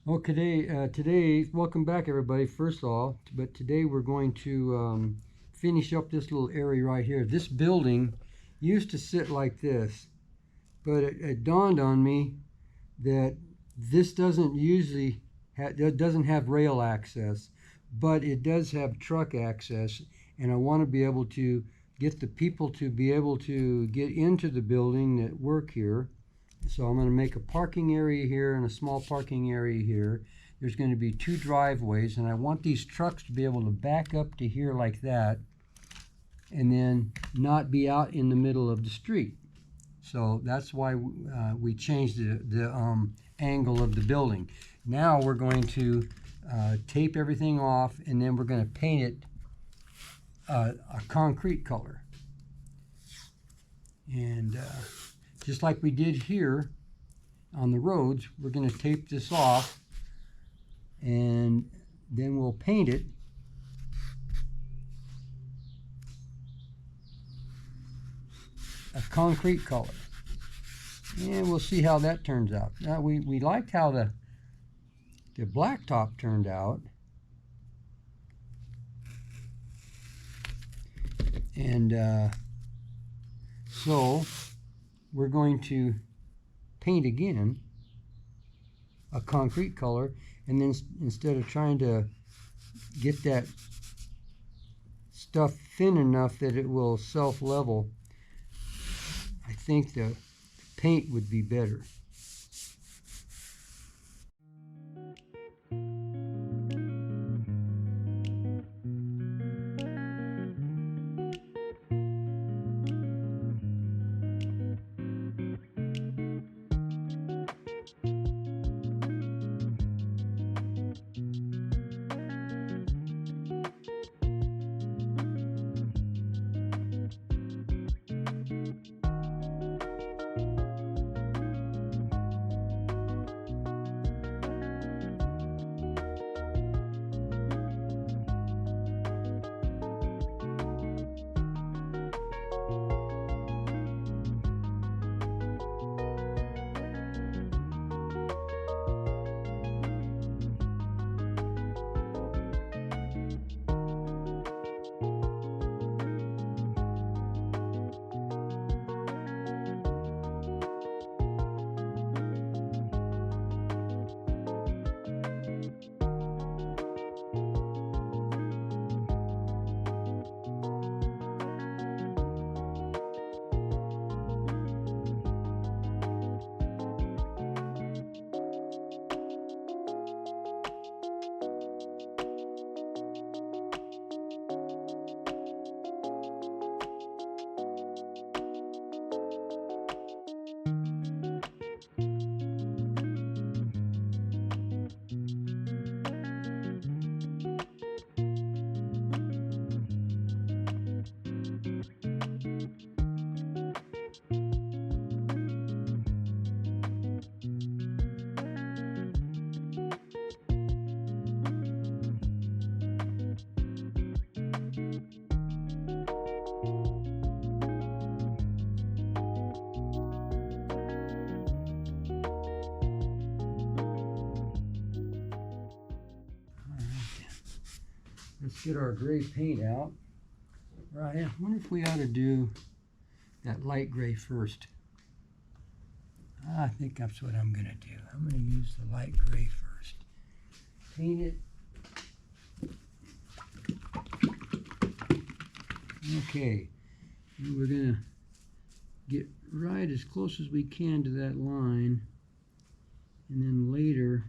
Okay, today, welcome back everybody, first of all, but today we're going to finish up this little area right here. This building used to sit like this, but it dawned on me that this doesn't usually doesn't have rail access, but it does have truck access, and I want to be able to get the people to be able to get into the building that work here. So I'm going to make a parking area here and a small parking area here. There's going to be two driveways, and I want these trucks to be able to back up to here like that and then not be out in the middle of the street. So that's why we changed the angle of the building. Now we're going to tape everything off, and then we're going to paint it a concrete color. And just like we did here on the roads, we're going to tape this off, and then we'll paint it a concrete color. And we'll see how that turns out. Now, we liked how the blacktop turned out. And so we're going to paint again a concrete color, and then instead of trying to get that stuff thin enough that it will self-level, I think the paint would be better. Let's get our gray paint out. Right, I wonder if we ought to do that light gray first. I think that's what I'm going to do. I'm going to use the light gray first. Paint it. Okay, and we're going to get right as close as we can to that line, and then later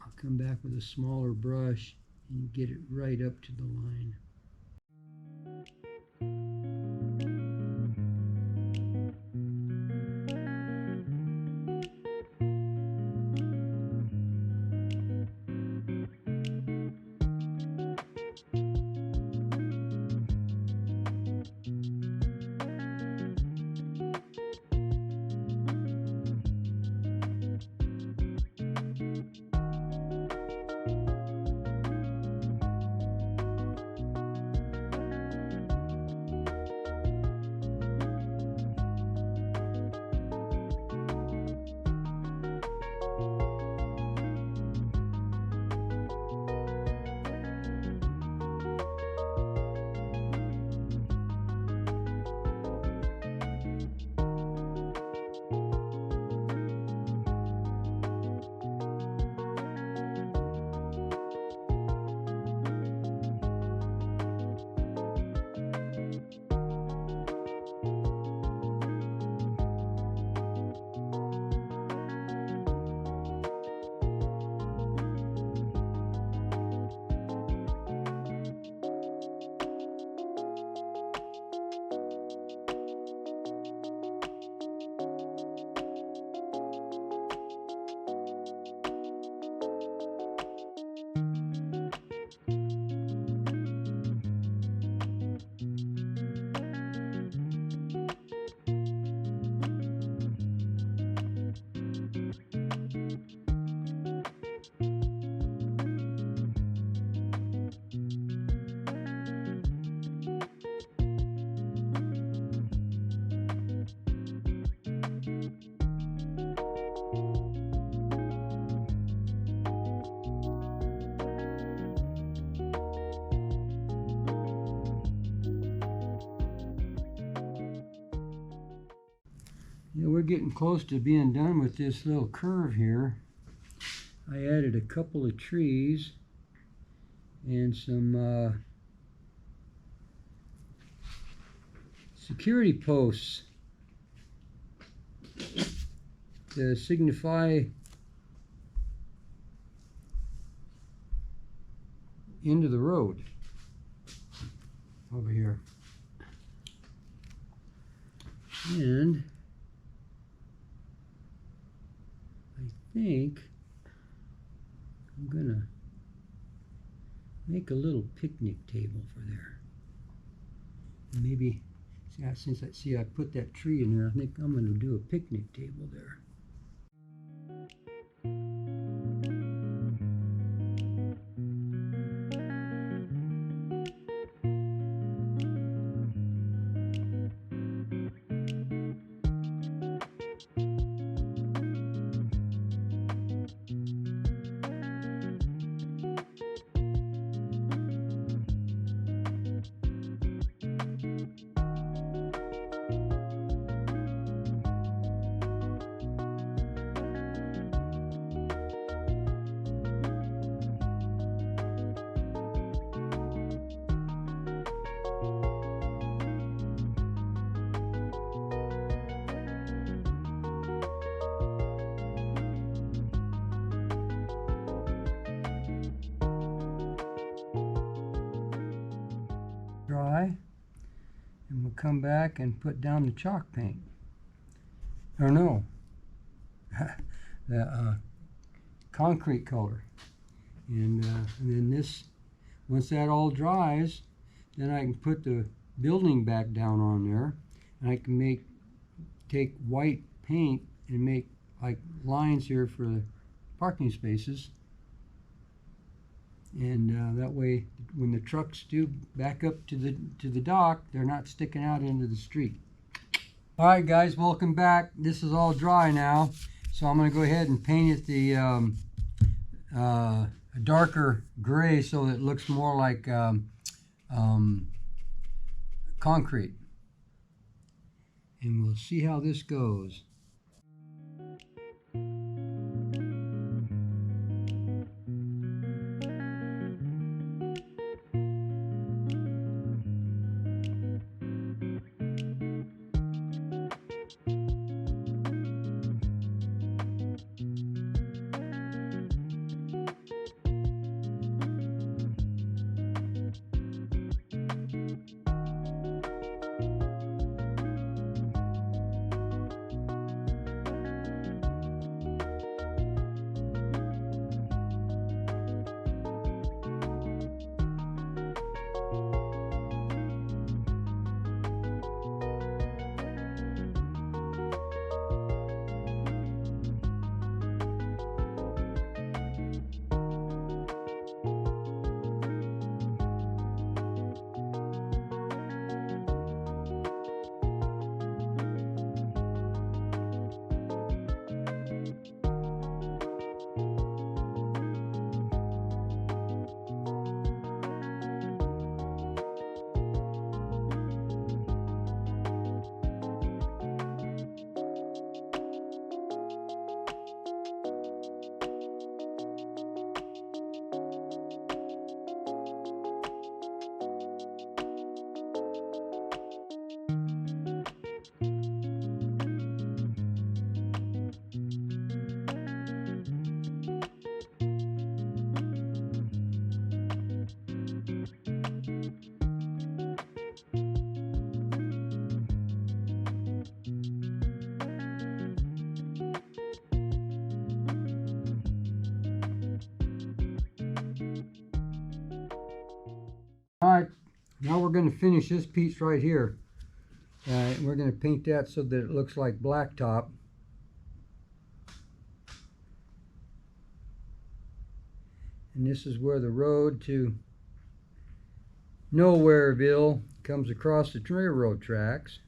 I'll come back with a smaller brush and get it right up to the line. Yeah, we're getting close to being done with this little curve here. I added a couple of trees and some security posts to signify end of the road over here. And I think I'm gonna make a little picnic table for there. And maybe, since I put that tree in there, I think I'm gonna do a picnic table there. Dry, and we'll come back and put down the chalk paint. Or no, the concrete color. And then this, once that all dries, then I can put the building back down on there, and I can take white paint and make like lines here for the parking spaces. And that way, when the trucks do back up to the dock, they're not sticking out into the street. All right, guys, welcome back. This is all dry now, so I'm going to go ahead and paint it a darker gray so that it looks more like concrete. And we'll see how this goes. All right, now we're going to finish this piece right here. We're going to paint that so that it looks like blacktop. And this is where the road to Nowhereville comes across the railroad tracks.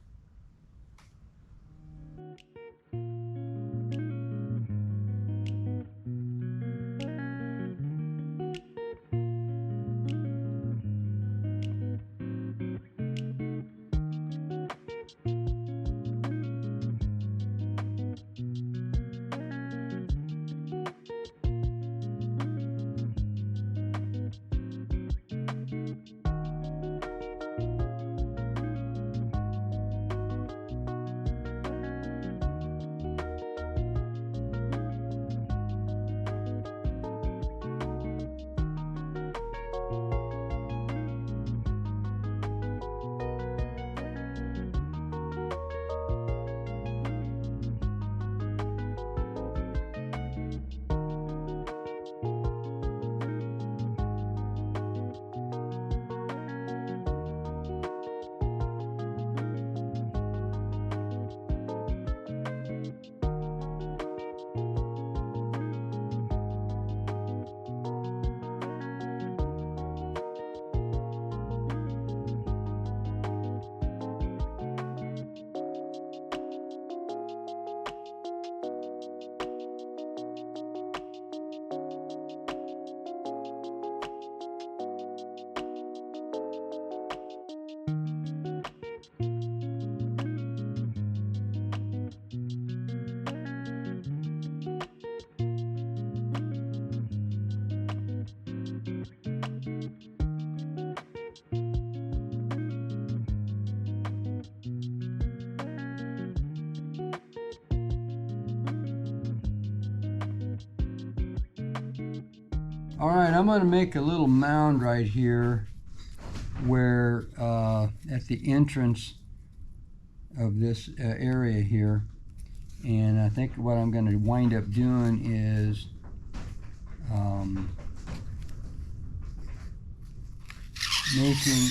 All right, I'm going to make a little mound right here where at the entrance of this area here. And I think what I'm going to wind up doing is making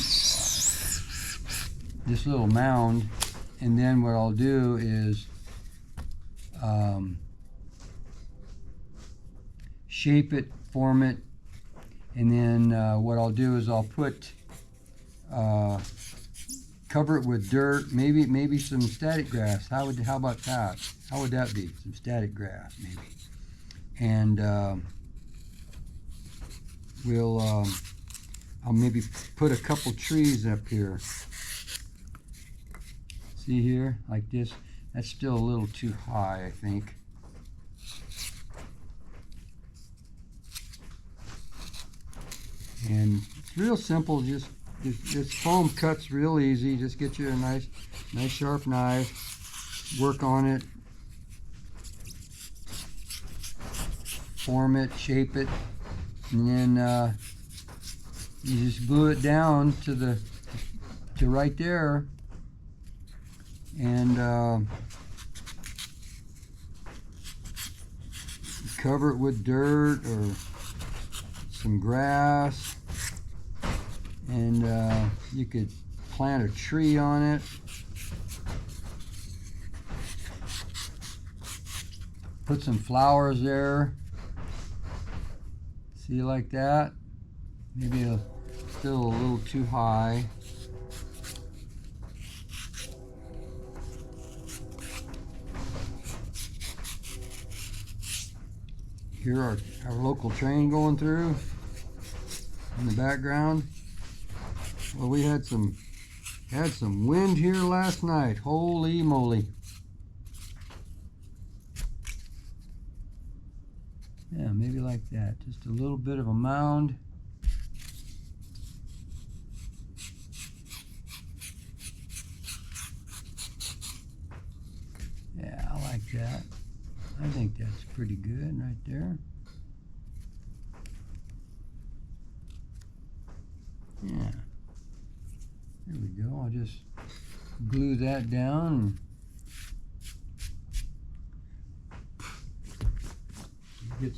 this little mound, and then what I'll do is shape it, form it, and then what I'll do is I'll put cover it with dirt, maybe some static grass. How about that? How would that be? Some static grass maybe, and I'll maybe put a couple trees up here. See here, like this. That's still a little too high, I think. And it's real simple. Just this foam cuts real easy. Just get you a nice sharp knife. Work on it. Form it, shape it, and then you just glue it down to right there, and cover it with dirt or some grass, and you could plant a tree on it. Put some flowers there. See, like that? Maybe still a little too high. Here our local train going through in the background. Well, we had some wind here last night. Holy moly. Yeah, maybe like that. Just a little bit of a mound. Yeah, I like that. I think that's pretty good right there. Yeah. There we go. I'll just glue that down. Get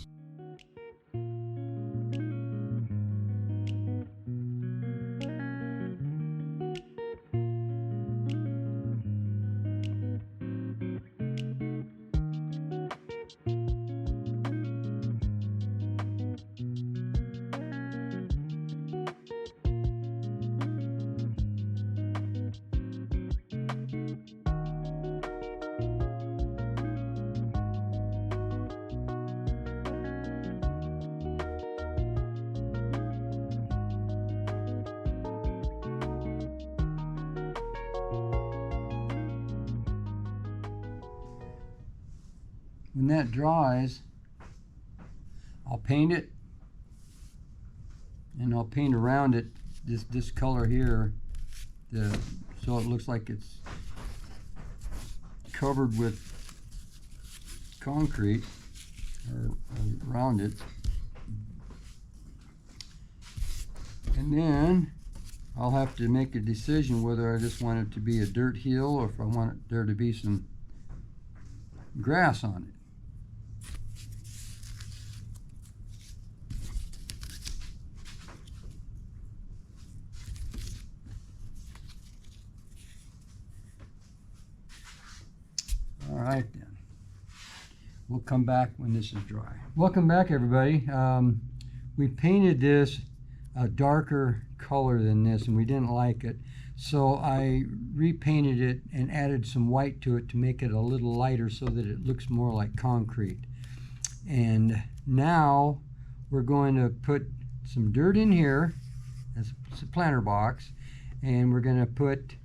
when that dries, I'll paint it, and I'll paint around it this color here, so it looks like it's covered with concrete or around it. And then I'll have to make a decision whether I just want it to be a dirt hill or if I want there to be some grass on it. All right then, we'll come back when this is dry. Welcome back, everybody. We painted this a darker color than this, and we didn't like it, so I repainted it and added some white to it to make it a little lighter so that it looks more like concrete. And now we're going to put some dirt in here. That's a planter box, and we're going to put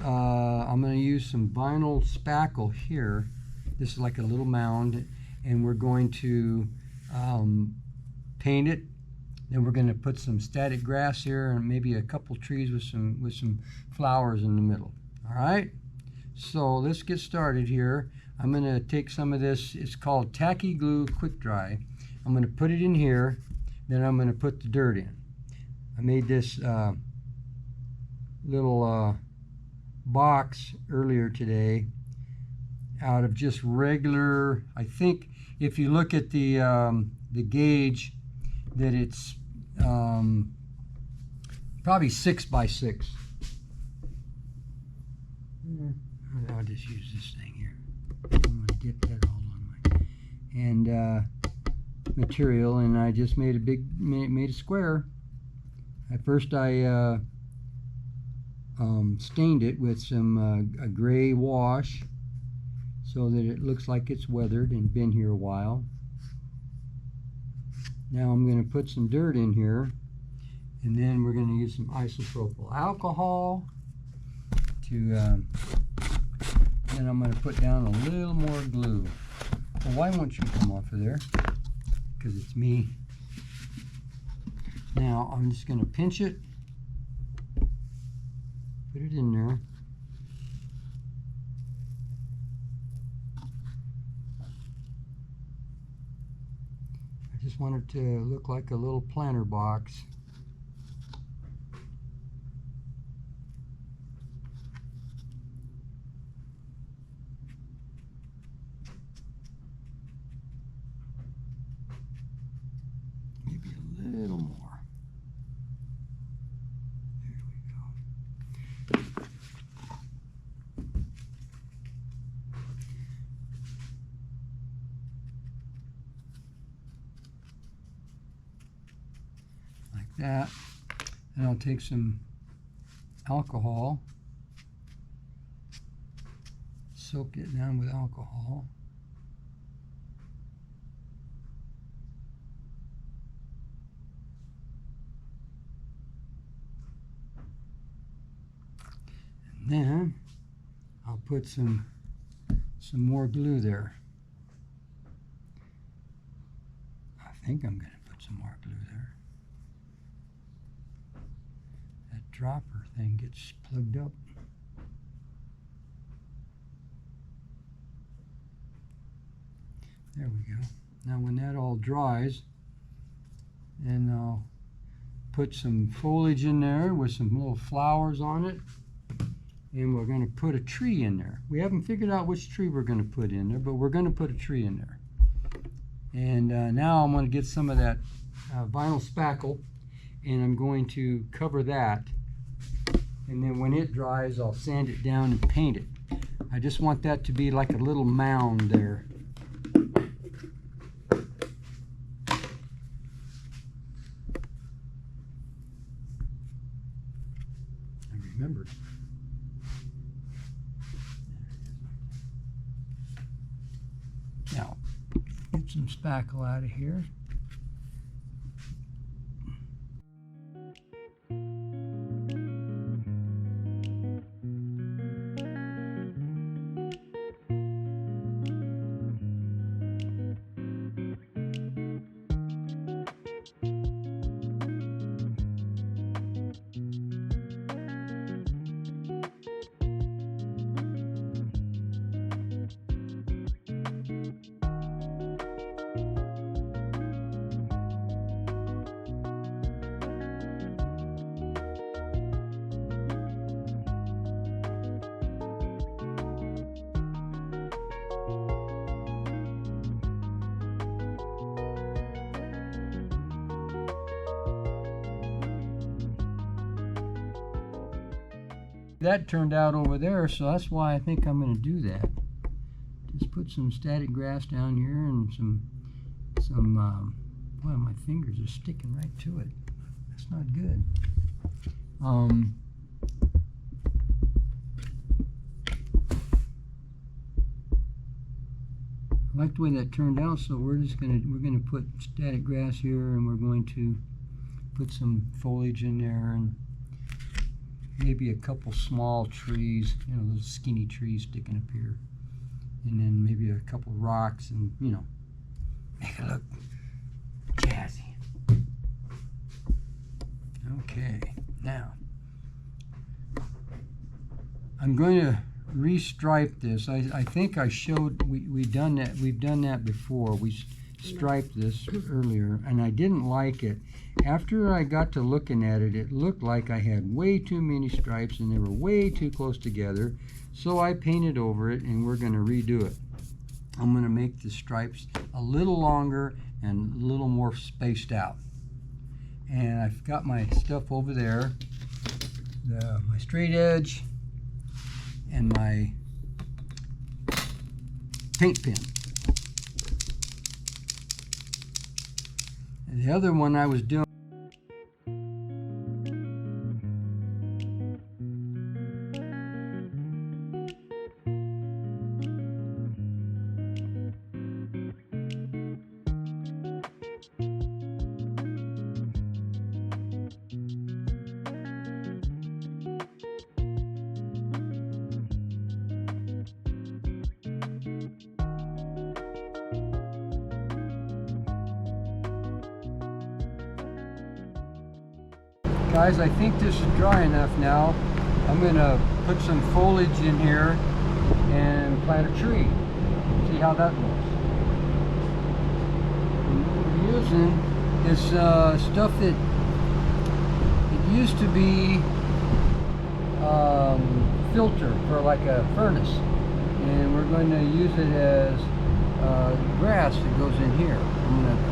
I'm going to use some vinyl spackle here. This is like a little mound, and we're going to paint it. Then we're going to put some static grass here and maybe a couple trees with some flowers in the middle. All right, so let's get started here. I'm going to take some of this. It's called Tacky Glue Quick Dry. I'm going to put it in here. then I'm going to put the dirt in. I made this little box earlier today out of just regular, I think if you look at the gauge, that it's probably 6 by 6. I'll just use this thing here. I'm going to get that all on my material, and I just made a square. At first I stained it with some a gray wash so that it looks like it's weathered and been here a while. Now I'm going to put some dirt in here, and then we're going to use some isopropyl alcohol to then I'm going to put down a little more glue. Well, why won't you come off of there? Because it's me. Now I'm just going to pinch it, put it in there. I just want it to look like a little planter box. Maybe a little more. There we go. Like that. And I'll take some alcohol, soak it down with alcohol. And then I'll put some more glue there. I think I'm going to put some more glue there. That dropper thing gets plugged up. There we go. Now when that all dries, and I'll put some foliage in there with some little flowers on it, and we're going to put a tree in there. We haven't figured out which tree we're going to put in there, but we're going to put a tree in there. And now I'm going to get some of that vinyl spackle, and I'm going to cover that, and then when it dries I'll sand it down and paint it. I just want that to be like a little mound there. I remembered. Now, get some spackle out of here. That turned out over there, so that's why I think I'm going to do that. Just put some static grass down here and some boy, my fingers are sticking right to it. That's not good. I like the way that turned out, so we're gonna put static grass here, and we're going to put some foliage in there, and maybe a couple small trees, you know, those skinny trees sticking up here, and then maybe a couple rocks, and you know, make it look jazzy. Okay, now I'm going to restripe this. I think I showed we've done that before. We striped this earlier, and I didn't like it. After I got to looking at it, it looked like I had way too many stripes and they were way too close together. So I painted over it, and we're going to redo it. I'm going to make the stripes a little longer and a little more spaced out. And I've got my stuff over there, my straight edge and my paint pen. And the other one I was doing, guys, I think this is dry enough now. I'm going to put some foliage in here and plant a tree. See how that looks. And what we're using is stuff that it used to be filter for like a furnace, and we're going to use it as grass that goes in here. I'm going to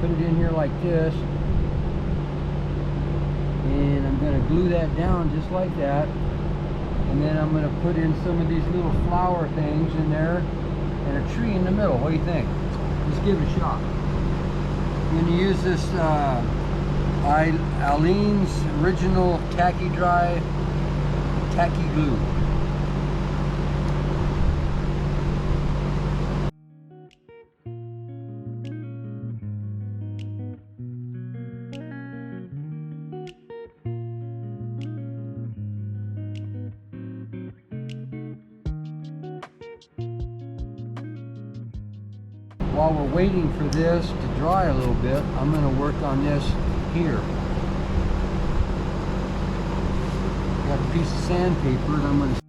put it in here like this, and I'm going to glue that down just like that, and then I'm going to put in some of these little flower things in there and a tree in the middle. What do you think? Let's give it a shot. I'm going to use this Aleene's original tacky dry tacky glue. While we're waiting for this to dry a little bit, I'm going to work on this here. Got a piece of sandpaper and I'm going to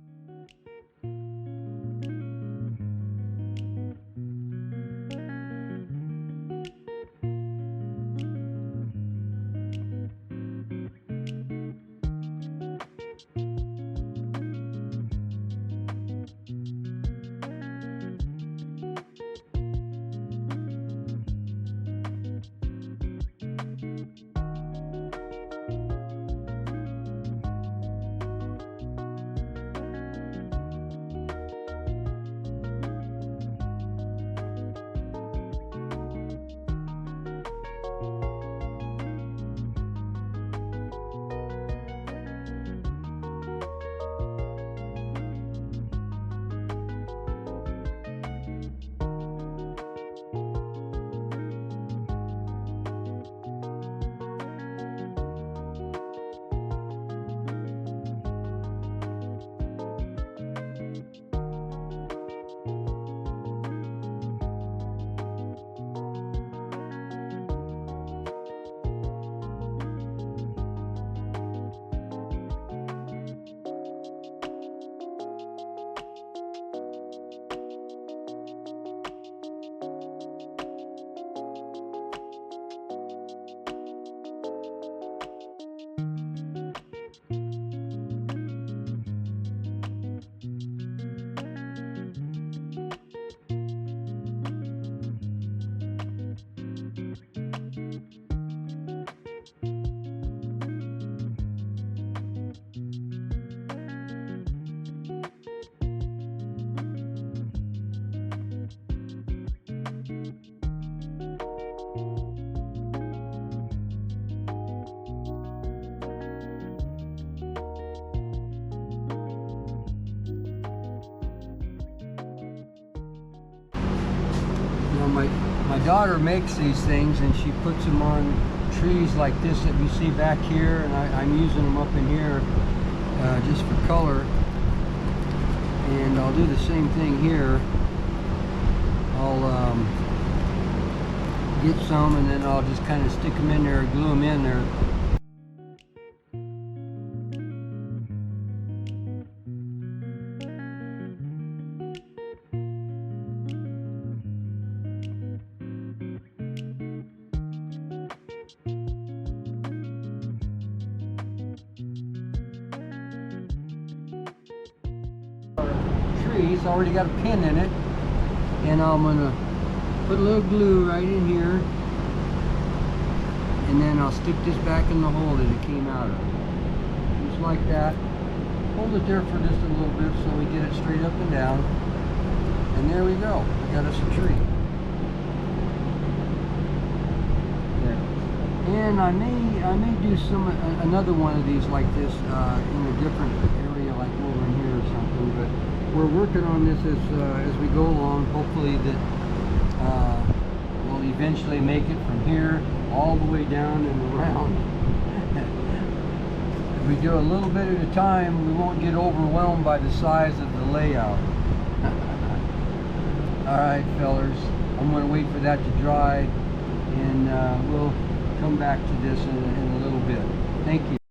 my daughter makes these things and she puts them on trees like this that we see back here, and I'm using them up in here just for color, and I'll do the same thing here. I'll get some and then I'll just kind of stick them in there, glue them in there. tree. It's already got a pin in it. And I'm gonna put a little glue right in here. And then I'll stick this back in the hole that it came out of. Just like that. Hold it there for just a little bit so we get it straight up and down. And there we go. We got us a tree. There. And I may do another one of these like this in a different area, like over in here or something. But we're working on this as we go along. Hopefully that we'll eventually make it from here all the way down and around. If we do a little bit at a time, we won't get overwhelmed by the size of the layout. Alright, fellers, I'm going to wait for that to dry, and we'll come back to this in a little bit. Thank you.